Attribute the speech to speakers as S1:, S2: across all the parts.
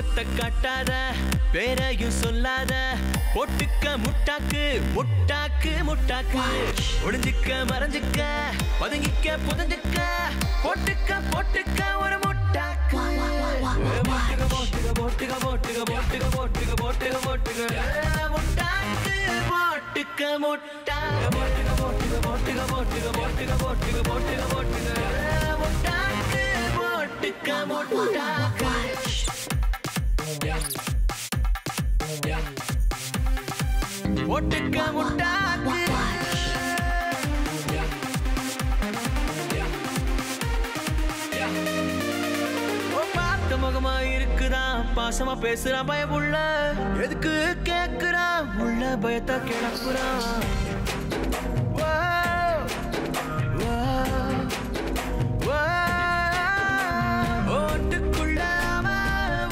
S1: முகத்தை காட்டாத பேரையும் சொல்லாத போட்டுக்க முட்டாக்கு முட்டாக்கு முட்டாக்கு ஒளிஞ்சிக்க மறைஞ்சிக்க பதுங்கிக்க புதஞ்சிக்க போட்டுக்க போட்டுக்க ஒரு முட்டாக்கு போட்டுக்க போட்டுக்க போட்டுக்க போட்டுக்க போட்டுக்க போட்டுக்க போட்டுக்க போட்டுக்க முட்டாக்கு போட்டுக்க முட்டாக்கு போட்டுக்க போட்டுக்க போட்டுக்க போட்டுக்க போட்டுக்க போட்டுக்க போட்டுக்க போட்டுக்க முட்டாக்கு போட்டுக்க முட்டாக்கு போட்டுக்க முட்டாக்கு பார்த்த முகமா இருக்குதான் பாசமா பேசுறான் பயமுள்ள எதுக்கு கேக்குறான் உள்ள பயத்தை கிளப்புறான் ஓட்டுக்குள்ள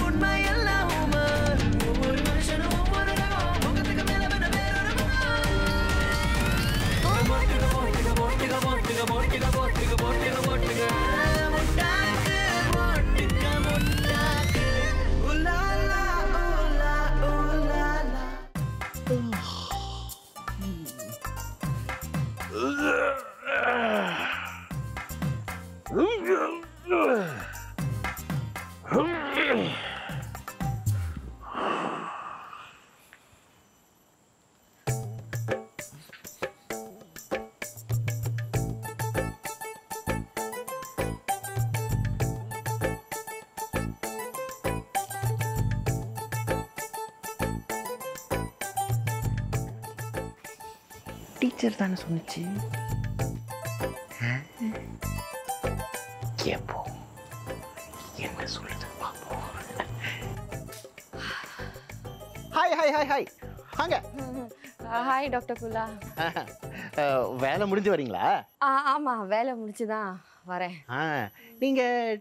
S1: உண்மை எல்லாம் ஒவ்வொரு மனுஷனும் ஒவ்வொரு முகத்துக்கு மேல போட்டுக்க போட்டுக்க போட்டுக்க போட்டுக்க போட்டுக்க போட்டுக்க போட்டுக்க போட்டுக்க முட்டாக்கு போட்டுக்க முட்டாக்கு உலாலா உலா உலாலா
S2: டீச்சர் தானே சொன்னிச்சு. கேப்போம் என்ன சொல்லுது பாப்போம். ஹாய் ஹாய் ஹாய் ஹாய் வாங்க.
S3: Hi doctor Kula.
S2: வேலை முடிஞ்சு வரீங்களா?
S3: ஆமாம், வேலை முடிச்சு தான் வரேன்.
S2: நீங்கள்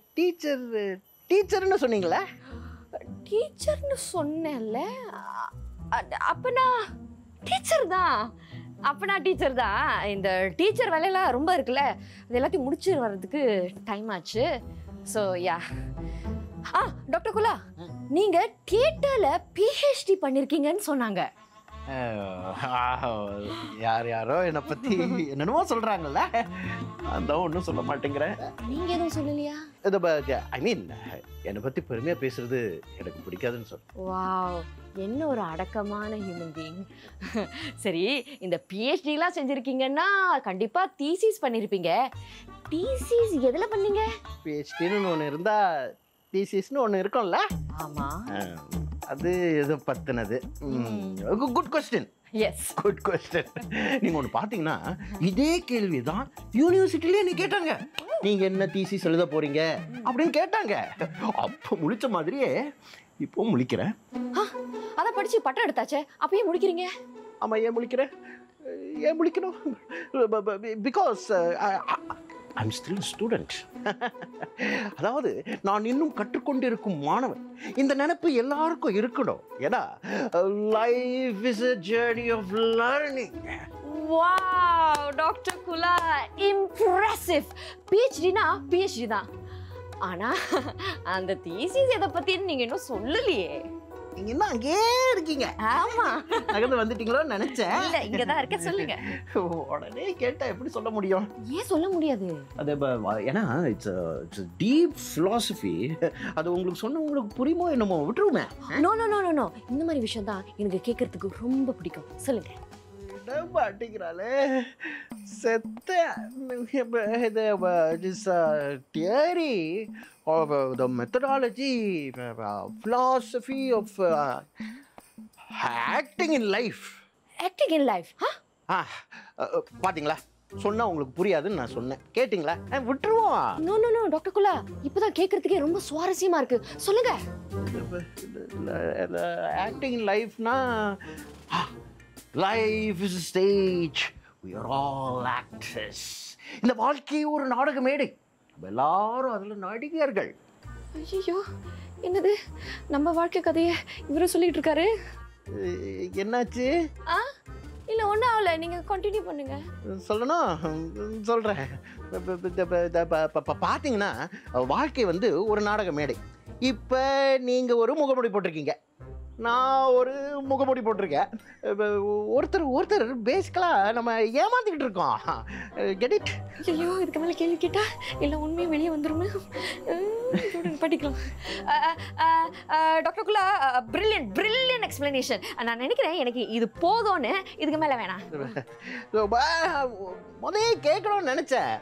S2: டீச்சர்னு சொன்னீங்களா?
S3: டீச்சர்னு சொன்னேன்ல, அப்போ நான் டீச்சர் தான். இந்த டீச்சர் வேலையெல்லாம் ரொம்ப இருக்குல்ல, அது எல்லாத்தையும் முடிச்சு வர்றதுக்கு டைம் ஆச்சு. So yeah. டாக்டர் குலா, நீங்கள் தியேட்டரில் பிஹெச்டி பண்ணியிருக்கீங்கன்னு சொன்னாங்க.
S2: யார் யாரோ என்னை பற்றி என்னென்னமோ சொல்கிறாங்கல்ல, அந்த ஒன்றும் சொல்ல மாட்டேங்கிறேன்.
S3: நீங்கள் எதுவும் சொல்லலையா?
S2: ஐ மீன் என்னை பற்றி பெருமையாக பேசுறது எனக்கு பிடிக்காதுன்னு சொல்ல.
S3: வாவ், என்ன ஒரு அடக்கமான ஹியூமன் பீயிங். சரி, இந்த பிஹெச்டிலாம் செஞ்சுருக்கீங்கன்னா கண்டிப்பாக தீசிஸ் பண்ணியிருப்பீங்க. தீசிஸ் எதில் பண்ணீங்க?
S2: பிஹெச்டின்னு ஒன்று இருந்தால் தீசிஸ்னு ஒன்று இருக்கும்ல.
S3: ஆமாம்,
S2: அது எது பற்றினது. Good question.
S3: Yes,
S2: good question. நீங்கள் ஒன்று பார்த்தீங்கன்னா இதே கேள்வி தான் யூனிவர்சிட்டிலே நீ கேட்டாங்க. நீங்கள் என்ன தீசிஸ் எழுத போகிறீங்க அப்படின்னு கேட்டாங்க. அப்போ முழிச்ச மாதிரியே இப்போ முழிக்கிறேன்.
S3: அதை படிச்சு பட்டம் எடுத்தாச்சே, அப்பயே முடிக்கிறீங்க?
S2: ஆமாம், ஏன் முழிக்கிறேன்? ஏன் முழிக்கணும்? Because I'm still student. அதாவது நான் இன்னும் கற்றுக்கொண்டிருக்கும் மாணவன். இந்த நினைப்பு எல்லாருக்கும் இருக்கணும். ஏன்னா life is a journey of learning.
S3: Wow doctor Kula, impressive. பிஹெச்டினா பிஹெச்டி தான். ஆனா அந்த தீசிஸ் எதை பத்தின்னு நீங்க இன்னும் சொல்லலையே.
S2: நீங்க என்ன அங்கே இருக்கீங்க?
S3: ஆமா,
S2: நகர்ந்து வந்துட்டீங்களோன்னு நினைச்சேன்.
S3: இல்ல, இங்கதான் இருக்க. சொல்லுங்க.
S2: உடனே கேட்டா எப்படி சொல்ல முடியும்?
S3: ஏன் சொல்ல முடியாது?
S2: அது ஏன்னா இட்ஸ் டீப் philosophy. அது உங்களுக்கு சொன்ன உங்களுக்கு புரியுமோ என்னமோ, விட்டுருமே.
S3: நோ நோ நோ நோ, இந்த மாதிரி விஷயம் தான் எனக்கு கேட்கறதுக்கு ரொம்ப பிடிக்கும். சொல்லுங்க.
S2: மாட்டிக்கிறாளே செத்த. Theory of the methodology, philosophy of acting in life.
S3: Acting in life?
S2: பாத்தீங்களா, சொன்னா உங்களுக்கு புரியாதுன்னு நான் சொன்னேன். கேட்டிங்களா? விட்டுருவோம்.
S3: No no no doctor Kula, இப்பதான் கேட்கறதுக்கே ரொம்ப சுவாரஸ்யமா இருக்கு. சொல்லுங்க.
S2: ஆக்டிங் இன் லைஃப்னா, life is a stage, we are all actors. இந்த வாழ்க்கை ஒரு நாடக மேடை, நம்ம எல்லாரும் அதுல நடிகர்கள்.
S3: ஐயோ, என்னது நம்ம வாழ்க்கை கதையை இவரும் சொல்லிட்டு இருக்காரு?
S2: என்னாச்சு?
S3: இல்ல ஒன்றும் ஆகல, நீங்க கண்டினியூ பண்ணுங்க.
S2: சொல்லணும், சொல்றேன். பார்த்தீங்கன்னா வாழ்க்கை வந்து ஒரு நாடக மேடை. இப்போ நீங்கள் ஒரு முகமூடி போட்டிருக்கீங்க, நான் ஒரு முகமூடி போட்டிருக்கேன். ஒருத்தர் பேசிக்கலாக நம்ம ஏமாத்திக்கிட்டு இருக்கோம். Get it?
S3: ஐயோ, இதுக்கு மேலே கேள்வி கேட்டா இல்லை உண்மையும் வெளியே வந்துருமே. படிக்கலாம். Doctor Kula, brilliant explanation. நான் நினைக்கிறேன் எனக்கு இது போதும்னு, இதுக்கு மேலே வேணாம்.
S2: முதல்ல கேட்கணும்னு நினச்சேன்.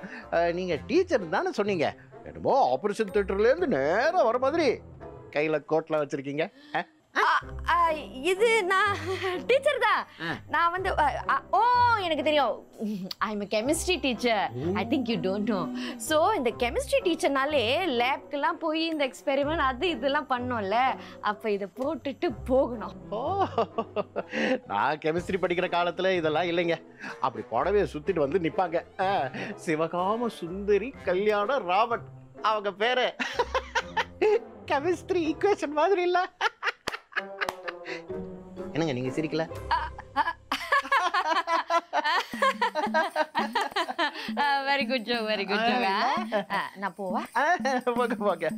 S2: நீங்கள் டீச்சர் தானே சொன்னீங்க. என்னமோ ஆப்ரேஷன் தியேட்டர்லேருந்து நேராக வர மாதிரி கையில் கோட்லாம் வச்சுருக்கீங்க.
S3: இது நான் டீச்சர் தான். நான் வந்து ஓ எனக்கு தெரியும், I am chemistry teacher. I think you don't know. So இந்த கெமிஸ்ட்ரி டீச்சர்னாலே லேப்க்கெல்லாம் போய் இந்த எக்ஸ்பெரிமெண்ட் அது இதெல்லாம் பண்ணோம்ல, அப்போ இதை போட்டுட்டு போகணும்.
S2: ஓ, நான் கெமிஸ்ட்ரி படிக்கிற காலத்தில் இதெல்லாம் இல்லைங்க. அப்படி புடவையை சுற்றிட்டு வந்து நிற்பாங்க. சிவகாம சுந்தரி கல்யாண ராமன் அவங்க பேரு. கெமிஸ்ட்ரி ஈக்குவேஷன் மாதிரி இல்லை. என்னங்க நீங்க சிரிக்கல?
S3: Very good joke, very good joke. நான் போவா?
S2: போக போக.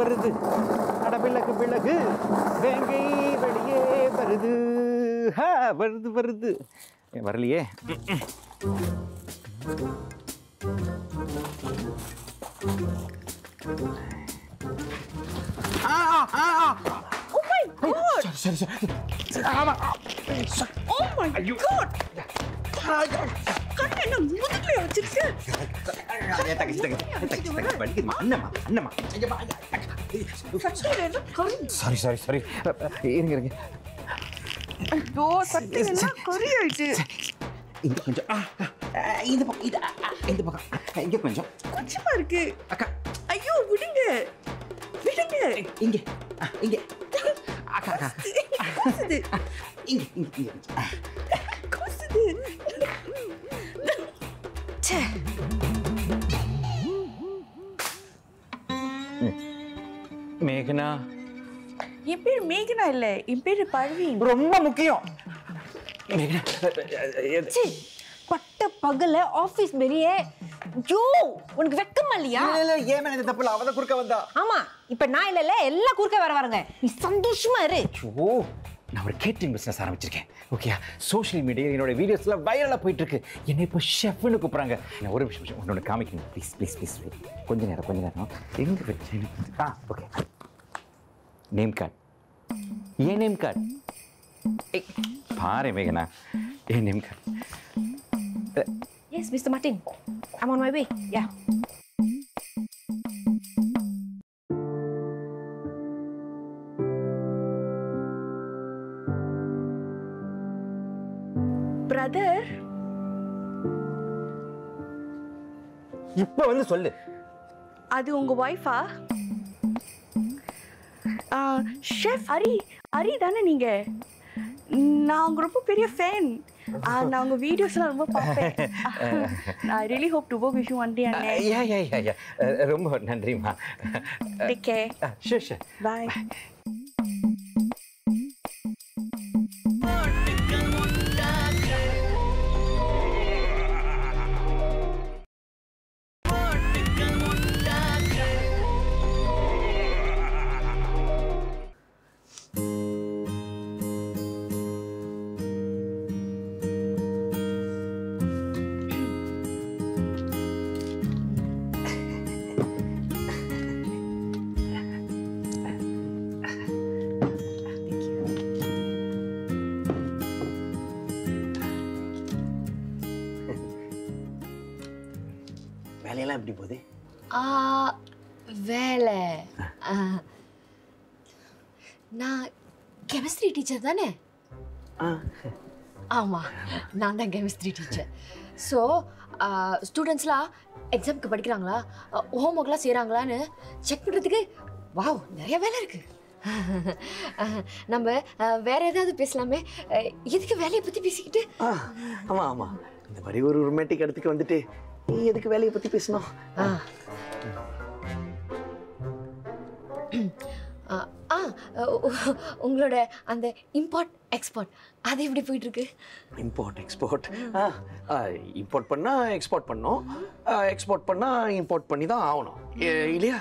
S4: வருது அடபிளக்கு பிளகு வேங்கை வெளியே வருது. வருது வரலையே. சாரி இருங்க.
S5: ஐயோ, சட்டியெல்லாம் கறி ஆயிடுச்சு.
S4: இங்க கொஞ்சம், இந்த பக்கம் இங்க கொஞ்சம்
S5: கொச்சமா இருக்கு.
S4: அக்கா,
S5: ஐயோ விடுங்க.
S4: இங்க அக்கா
S5: கூசுது.
S4: இங்க
S5: கூசுது. ச்சே.
S4: மேகனா.
S5: என் பேர் மேகனா இல்ல, என் பேரு பர்வீன்.
S4: ரொம்ப முக்கியம். மேகனா,
S3: பட்ட பகல ஆபீஸ் வெளியே. ஜோ, உனக்கு வெக்கமா இல்லையா?
S4: இல்ல ஏன் இந்த தப்புல அவத குறுக்க வந்தா?
S3: ஆமா, இப்ப நான் இல்ல எல்லாம் குறுக்க வரங்க. நீ சந்தோஷமா இரு.
S4: ஓ, நான் ஒரு கேட்டரிங் பிசினஸ் ஆரம்பிச்சிருக்கேன். ஓகே, சோஷியல் மீடியா என்னோட வீடியோஸ்லாம் வைரலா போயிட்டு இருக்கு. என்ன இப்போ ஷெஃப்னு கூப்பிடுறாங்க. நான் ஒரு நிமிஷம் உன்னோட காமிக்கணும். ப்ளீஸ் கொஞ்ச நேரம் எங்க வச்சேன்? Okay, name card. ஏன் நேம் கார்டு? பாரு மேகனா, ஏன் name card?
S3: Yes, Mr. Martin. I'm on my way. Yeah.
S5: Brother,
S4: இப்ப வந்து சொல்லு.
S5: அது உங்க வைஃபா? ஷெஃப் அரி தானே நீங்க? நான் உங்க ரொம்ப பெரிய ஃபேன். நான் உங்க வீடியோஸ்லாம் ரொம்ப பார்ப்பேன். I really hope to work with you one day.
S4: யா ரொம்ப நன்றிமா.
S5: Take care.
S4: Sure.
S5: Bye.
S2: வேலையெல்லாம் எப்படி போகுது?
S3: வேலை நான் கெமிஸ்ட்ரி டீச்சர் தானே? ஆமாம், நான் தான் கெமிஸ்ட்ரி டீச்சர். ஸோ ஸ்டூடெண்ட்ஸ்லாம் எக்ஸாமுக்கு படிக்கிறாங்களா, ஹோம் ஒர்க்லாம் செய்கிறாங்களான்னு செக் பண்ணுறதுக்கு வாவ் நிறைய வேலை இருக்குது. நம்ம வேற ஏதாவது பேசலாமே, எதுக்கு வேலையை பற்றி பேசிக்கிட்டு?
S2: ஆமாம், இந்த மாதிரி ஒரு ரொமான்டிக் இடத்துக்கு வந்துட்டு நீ எதுக்கு வேலையை பற்றி பேசணும்?
S3: உங்களோட அந்த இம்போர்ட் எக்ஸ்போர்ட் அது எப்படி போயிட்டு இருக்கு?
S2: இம்போர்ட் எக்ஸ்போர்ட் இம்போர்ட் பண்ணால் எக்ஸ்போர்ட் பண்ணோம், எக்ஸ்போர்ட் பண்ணால் இம்போர்ட் பண்ணி தான் ஆகணும் இல்லையா?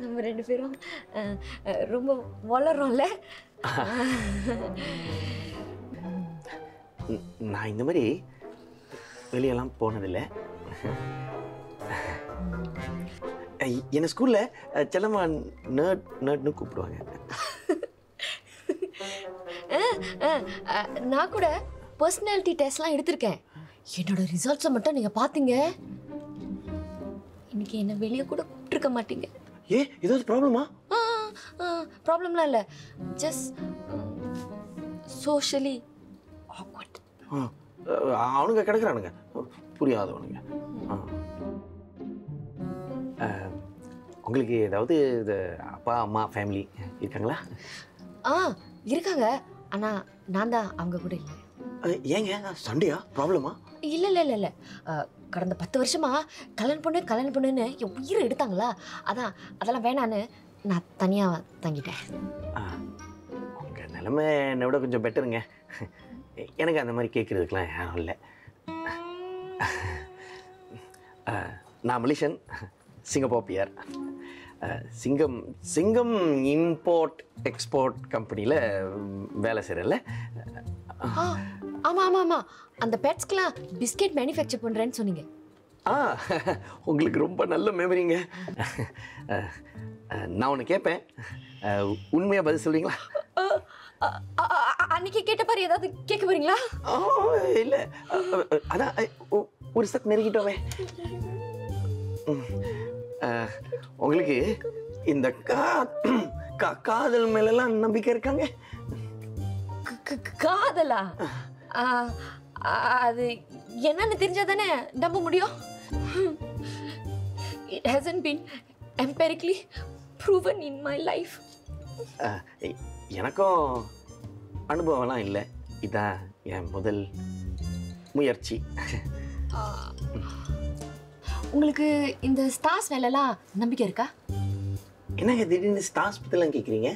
S3: நம்ம 2 பேரும் ரொம்ப வளரோம்ல.
S2: நான் இந்த மாதிரி வெளியெல்லாம் போனதில்லை. என்ன ஸ்கூலில் செல்லம்மா நர்ட்னு கூப்பிடுவாங்க.
S3: நான் கூட பர்சனாலிட்டி டெஸ்ட்லாம் எடுத்திருக்கேன். என்னோட ரிசல்ட்ஸை மட்டும் நீங்கள் பார்த்தீங்க, இன்னைக்கு என்ன வெளியே கூட கூப்பிட்டுருக்க மாட்டீங்க.
S2: ஏதாவது ப்ராப்ளமா?
S3: ப்ராப்ளம்லாம் இல்லை, ஜஸ்ட் சோஷியலி ஆக்வர்ட்.
S2: அவனுங்க கிடக்குறானுங்க புரியாதவனுங்க. உங்களுக்கு ஏதாவது இது அப்பா அம்மா ஃபேமிலி இருக்காங்களா?
S3: இருக்காங்க, ஆனால் நான் தான் அவங்க கூட இல்லை.
S2: ஏங்க சண்டையா ப்ராப்ளமா?
S3: இல்லை கடந்த 10 வருஷமா கல்யாணம் பொண்ணுன்னு என் உயிரை எடுத்தாங்களா, அதெல்லாம் வேணான்னு நான் தனியாக தங்கிட்டேன்.
S2: உங்கள் நிலைமை என்னை விட கொஞ்சம் பெட்டருங்க. எனக்கு அந்த மாதிரி கேட்குறதுக்கெலாம் யாரும் இல்லை. நான் மலேசியன், சிங்கப்பூர் பிஆர். சிங்கம் இம்போர்ட் எக்ஸ்போர்ட் கம்பெனியில் வேலை செய்கிறேன்ல.
S3: ஆமாம், அந்த பெட்ஸ்க்கெலாம் பிஸ்கெட் மேனுஃபேக்சர் பண்ணுறேன்னு சொன்னீங்க.
S2: உங்களுக்கு ரொம்ப நல்ல மெமரிங்க. நான் ஒன்று கேட்பேன், உண்மையாக பதில் சொல்லுவீங்களா?
S3: அன்னைக்கு கேட்ட பாரு, ஏதாவது கேட்க போறீங்களா?
S2: இல்லை, அதான் ஒரு ஸ்டெப் நெருங்கிட்டோமே. உங்களுக்கு இந்த காதல் மேலெல்லாம் நம்பிக்கை இருக்காங்க?
S3: காதலா? அது என்னன்னு தெரிஞ்சாதானே நம்ப முடியும். It hasn't been empirically proven in my life.
S2: எனக்கும் அனுபவம்லாம் இல்லை, இதான் என் முதல் முயற்சி.
S3: உங்களுக்கு இந்த ஸ்டார்ஸ் மேலெல்லாம் நம்பிக்கை இருக்கா?
S2: என்னங்க திடீர்னு ஸ்டார்ஸ் பற்றிலாம் கேட்குறீங்க?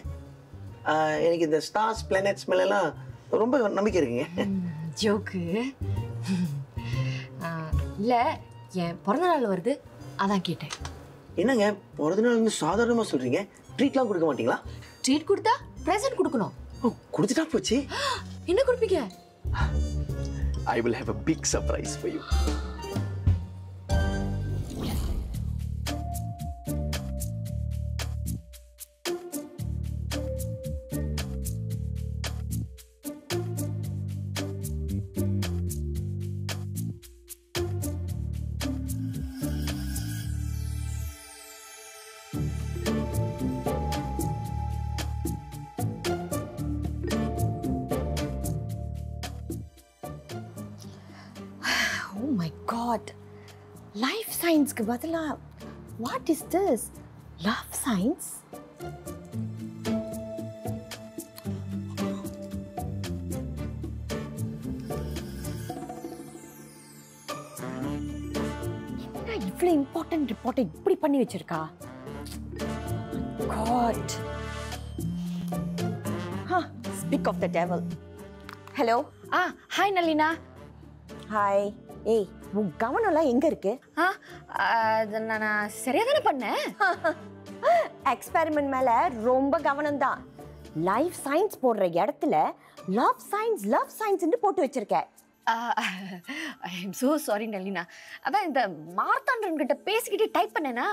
S2: எனக்கு இந்த ஸ்டார்ஸ் பிளானட்ஸ் மேலெல்லாம் ரொம்ப நம்பிக்கை இருக்குங்க.
S3: ஜோக்கு இல்லை, என் பிறந்த நாள் வருது, அதான் கேட்டேன்.
S2: என்னங்க பிறந்த நாள் வந்து சாதாரணமாக சொல்கிறீங்க? ட்ரீட்லாம் கொடுக்க மாட்டீங்களா?
S3: ட்ரீட் கொடுத்தா ப்ரெசன்ட் கொடுக்கணும்.
S2: கொடுத்துட்டா போச்சு.
S3: என்ன கொடுப்பீங்க?
S2: I will have a big surprise for you.
S5: Oh my God! Life science-க்கு பதிலா what is this? Love science? என்ன இவ்வளவு இம்பார்ட்டன்ட் ரிப்போர்ட்டை இப்படி பண்ணி வச்சிருக்கா? God! Speak of the devil. Hello.
S3: Hi Nalina.
S5: Hi. ஏய், உன் கவனம்லாம் எங்க இருக்கு?
S3: நான் சரியா தானே பண்ணேன்.
S5: எக்ஸ்பெரிமெண்ட் மேல ரொம்ப கவனம் தான். லைஃப் சயின்ஸ் போடுற இடத்துல லவ் சயின்ஸ் போட்டு வச்சிருக்க.
S3: I am so sorry Nalina. அதான் இந்த மார்த்தாண்டன் கிட்ட பேசிக்கிட்டே டைப் பண்ணேனா,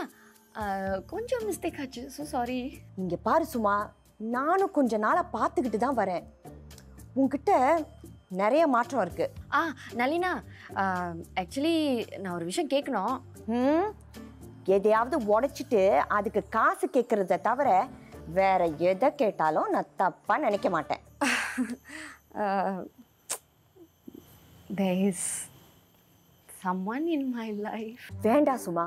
S3: கொஞ்சம் மிஸ்டேக் ஆச்சு. So sorry.
S5: இங்க பாரு சுமா, நானும் கொஞ்ச நாளா பார்த்துக்கிட்டு தான் வரேன். உன்கிட்ட நிறைய மாற்றம் இருக்கு.
S3: நளினா, ஆக்சுவலி நான் ஒரு விஷயம் கேட்கணும்.
S5: எதையாவது உடைச்சிட்டு அதுக்கு காசு கேட்கறத தவிர வேற எதை கேட்டாலும் நான் தப்பா நினைக்க மாட்டேன்.
S3: There is someone in my life.
S5: வேண்டாம் சுமா,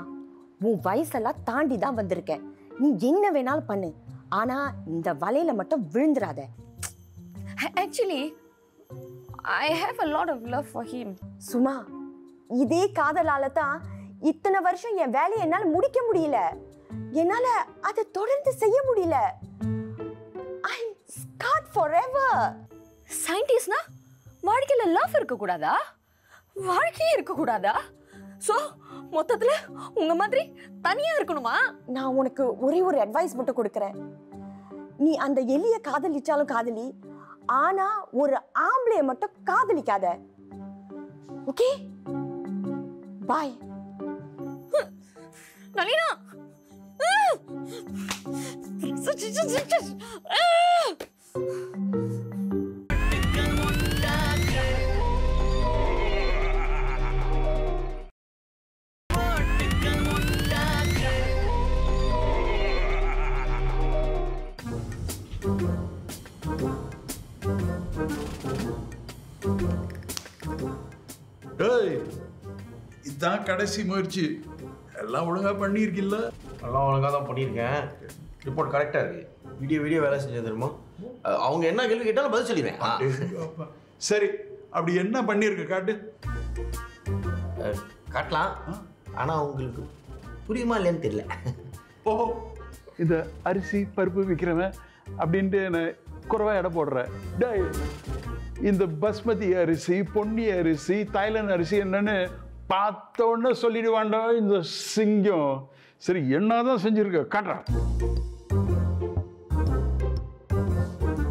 S5: உன் வயசெல்லாம் தாண்டி தான் வந்திருக்கேன். நீ என்ன வேணாலும் பண்ணு, ஆனா இந்த வலையில மட்டும் விழுந்துடாத.
S3: Actually, I have a lot of love for him.
S5: Suma, இதே காதலால தான் இத்தனை வருஷம் என் வேலையை என்னால முடிக்க முடியல. என்னால அதை தொடர்ந்து செய்ய முடியல. I'm scarred forever.
S3: சயின்டிஸ்ட்னா வாழ்க்கையில லவ் இருக்க கூடாதா? வாழ்க்கையே இருக்க கூடாதா? சோ மொத்தத்துல உங்க மாதிரி தனியா இருக்கணுமா?
S5: நான் உனக்கு ஒரே ஒரு அட்வைஸ் மட்டும் கொடுக்கறேன். நீ அந்த எலிய காதலிச்சாலும் காதலி, ஆனா ஒரு ஆம்பளைய மட்டும் காதலிக்காத. ஓகே? பாய்.
S3: நளினா.
S6: இதான் கடைசி முயற்சி. எல்லாம் ஒழுங்கா பண்ணியிருக்கில்ல?
S2: எல்லாம் ஒழுங்காக தான் பண்ணியிருக்கேன். ரிப்போர்ட் கரெக்டாக இருக்கு. வீடியோ வேலை செஞ்சது தெரியுமா? அவங்க என்ன கேள்வி கேட்டாலும் பதில் சொல்லிடுவேன்.
S6: சரி, அப்படி என்ன பண்ணியிருக்க காட்டு.
S2: காட்டலாம், ஆனால் உங்களுக்கு புரியுமா இல்லைன்னு தெரியல.
S6: ஓஹோ, இந்த அரிசி பருப்பு விற்கிறவன் அப்படின்ட்டு என்ன குறைவா எடை போடுறேன். டேய், இந்த பஸ்மதி அரிசி, பொன்னி அரிசி, தாய்லாந்து அரிசி என்னன்னு பார்த்த உடனே சொல்லிடுவாண்டா இந்த சிங்கம். சரி, என்னதான் செஞ்சிருக்க காட்டுறேன்.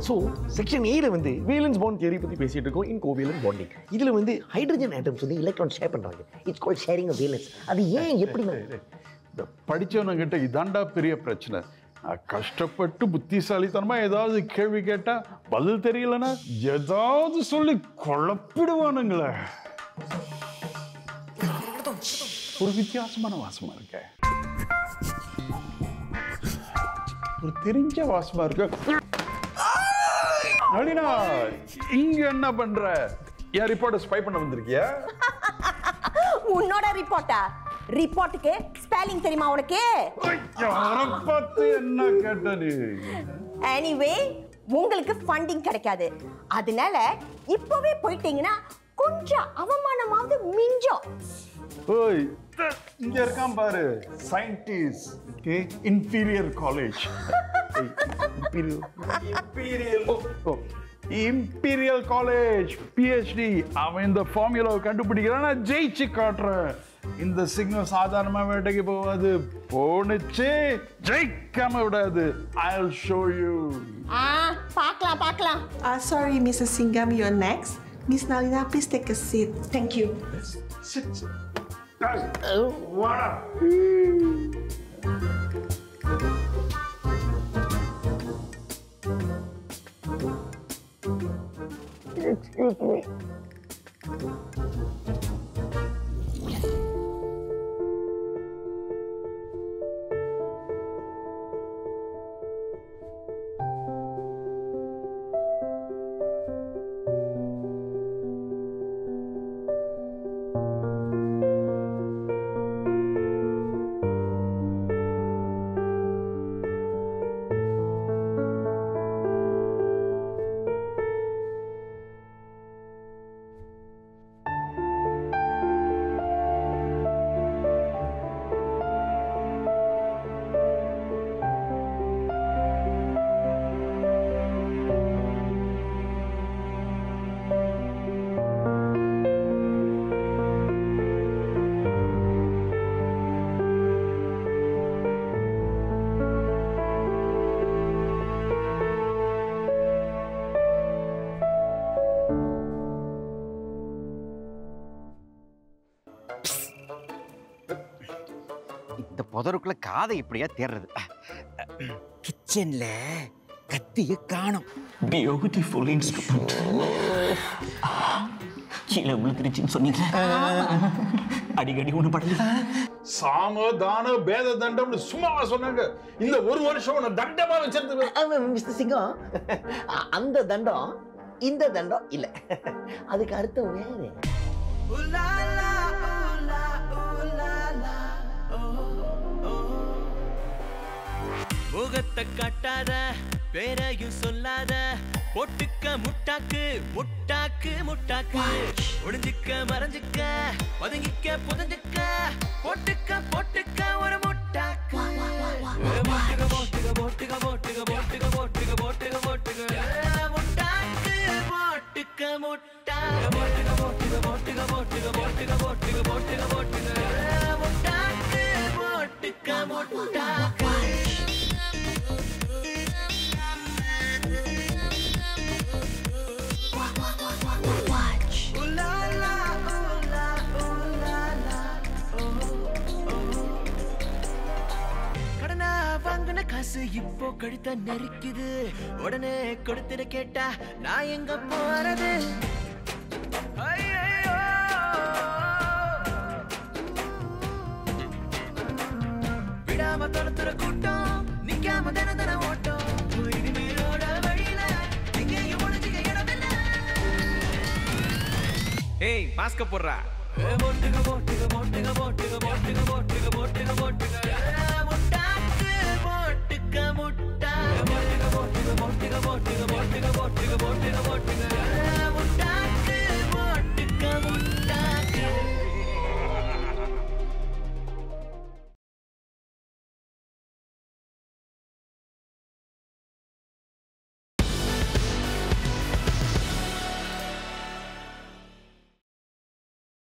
S2: ஸோ செக்ஷன் ஏல வந்து வேலன்ஸ் பாண்ட் தியரி பற்றி பேசிட்டு இருக்கோம். In covalent bonding. இதில் வந்து ஹைட்ரஜன் ஆட்டம்ஸ் வந்து எலக்ட்ரான் ஷேர் பண்ணுறாங்க. It's called sharing of valence. அது ஏன் எப்படி
S6: இந்த படித்தவனங்கிட்ட இதாண்டா பெரிய பிரச்சனை. கஷ்டப்பட்டு புத்திசாலித்தனமா ஏதாவது கேள்வி கேட்டா பதில் தெரியலன்னா ஏதாவது சொல்லி குழப்பிடுவானுங்களே. ஒரு வித்தியாசமான வாசமா இருக்க, ஒரு தெரிஞ்ச வாசமா இருக்க. நளினா, இங்க என்ன பண்ற? என் ரிப்போர்ட்டை ஸ்பை பண்ண வந்திருக்கியா?
S5: உன்னோட ரிப்போர்ட்டா? ரிப்போர்ட்டுக்கு ஸ்பெல்லிங் தெரியுமா உனக்கு?
S6: பார்த்து என்ன கேட்ட நீ?
S5: எனிவே, உங்களுக்கு ஃபண்டிங் கிடைக்காது. அதனால இப்பவே போயிட்டீங்கன்னா கொஞ்சம் அவமானமாவது மிஞ்சம்.
S6: ஓய், இங்க இருக்கான் பாரு, scientist. Okay, inferior college. Imperial college PhD. அவன் இந்த ஃபார்முலாவை கண்டுபிடிக்கிறான், நான் ஜெயிச்சு காட்டுறேன். இந்த சிங்கம் சாதாரணமா வேட்டைக்கு போகாது, போனுச்சு ஜெயிக்காம விடாது. I'll show you.
S5: பார்க்கலாம்.
S7: Sorry, Mrs. Singham, you're next. Miss Nalina, please take a seat. Thank you.
S6: Sit. What up? Excuse me.
S4: இந்த புதருக்குள்ள காதை இப்படியா தேர்றது? கிச்சன்ல கத்திய காணோம்.
S8: Beautiful instrument. கீழே விழுந்துருச்சுன்னு சொன்னீங்க. அடிக்கடி ஒண்ணு படல.
S6: சாமதான பேத தண்டம்னு சும்மாவா சொன்னாங்க? இந்த ஒரு வருஷம் உன்னை தண்டமா வச்சிருந்து.
S2: மிஸ்டர் சிங்கம், அந்த தண்டம் இந்த தண்டம் இல்ல, அதுக்கு அர்த்தம் வேறு.
S1: முகத்தை காட்டாத, பேரையும் சொல்லாத, பொட்டுக்க முட்டாக்கு முட்டாக்கு முட்டாக்கு, ஒளிஞ்சிக்க மறைஞ்சிக்க, பதுங்கிக்க புதஞ்சிக்க, பொட்டுக்க பொட்டுக்க ஒரு முட்டை. முட்டாக்கு போட்டுக்க போட்டுக்க போட்டுக்க போட்டுக்க போட்டுக்க போட்டுக்க போட்டுக்க போட்டுக்க முட்டாக்கு போட்டுக்க முட்டாக்கு போட்டுக்க போட்டுக்க போட்டுக்க போட்டுக்க போட்டுக்க போட்டுக்க போட்டுக்க போட்டுக்க முட்டாக்கு போட்டுக்க முட்டாக்கு காசு இப்போ கழுத்த நெருக்குது உடனே கொடுத்துட கேட்டா நான் எங்க போறது விடாம தொடர்த்துற கூட்டம் நிக்காம தின தின ஓட்டம் இனிமேலோட வழியில எங்கேயும் ஒளிஞ்சுக்க இடமில்ல ஏய் மாஸ்க போடுறா போட்டுக்க போட்டுக்க போட்டுக்க போட்டுக்க போட்டுக்க போட்டுக்க போட்டுக்க போட்டுக்க